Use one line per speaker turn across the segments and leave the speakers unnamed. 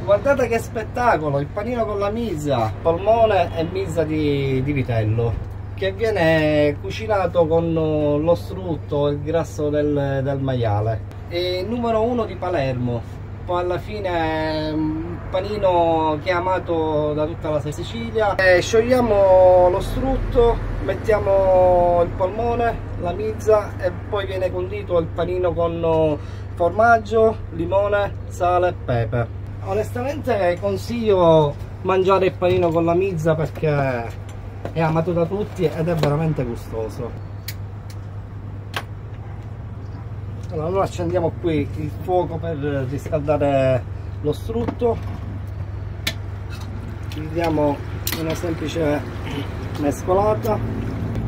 Guardate che spettacolo, il panino con la mizza, polmone e mizza di vitello, che viene cucinato con lo strutto, il grasso del maiale. È il numero uno di Palermo, poi alla fine è un panino che è amato da tutta la Sicilia. Sciogliamo lo strutto, mettiamo il polmone, la mizza e poi viene condito il panino con formaggio, limone, sale e pepe. Onestamente consiglio mangiare il panino con la mizza perché è amato da tutti ed è veramente gustoso. Allora noi accendiamo qui il fuoco per riscaldare lo strutto, gli diamo una semplice mescolata,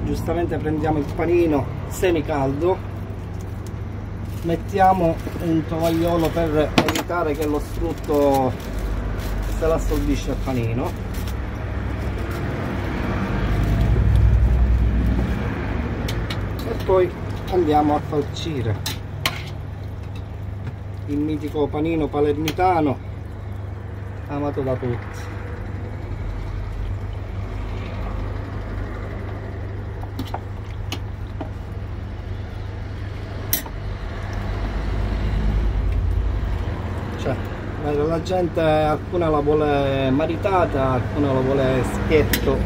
giustamente prendiamo il panino semicaldo, mettiamo un tovagliolo per evitare che lo strutto se l'assorbisce il panino. E poi andiamo a farcire il mitico panino palermitano amato da tutti. Cioè, la gente, alcuna la vuole maritata, alcuna la vuole schietto.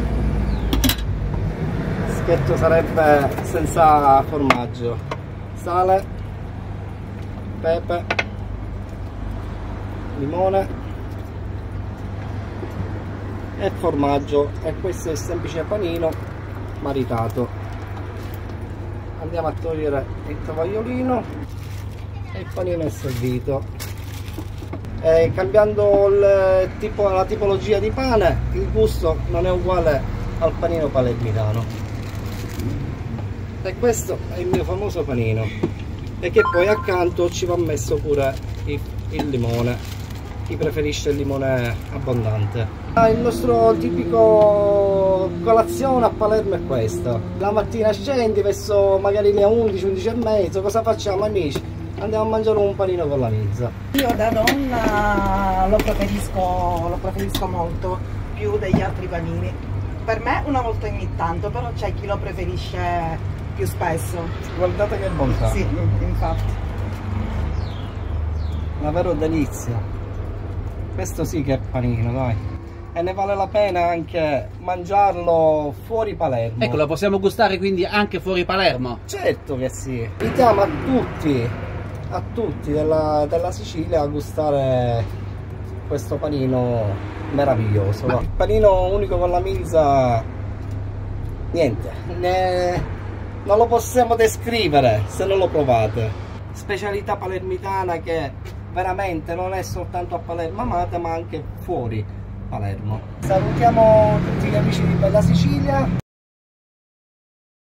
Schietto sarebbe senza formaggio. Sale, pepe, limone e formaggio, e questo è il semplice panino maritato. Andiamo a togliere il tovagliolino e il panino è servito. Cambiando la tipologia di pane, il gusto non è uguale al panino palermitano. E questo è il mio famoso panino, e che poi accanto ci va messo pure il limone. Chi preferisce il limone abbondante. Il nostro tipico colazione a Palermo è questa: la mattina scendi verso magari le 11, 11 e mezzo, cosa facciamo amici? Andiamo a mangiare un panino con la mizza.
Io da donna lo preferisco molto più degli altri panini. Per me una volta ogni tanto, però c'è chi lo preferisce più spesso.
Guardate che bontà.
Sì, infatti.
Una vera delizia. Questo sì che è panino, dai. E ne vale la pena anche mangiarlo fuori Palermo.
Ecco, lo possiamo gustare quindi anche fuori Palermo?
Certo che sì. Invitiamo a tutti della Sicilia a gustare questo panino meraviglioso. Il panino unico con la mizza, niente, non lo possiamo descrivere se non lo provate. Specialità palermitana che veramente non è soltanto a Palermo amata, ma anche fuori Palermo. Salutiamo tutti gli amici di Bella Sicilia.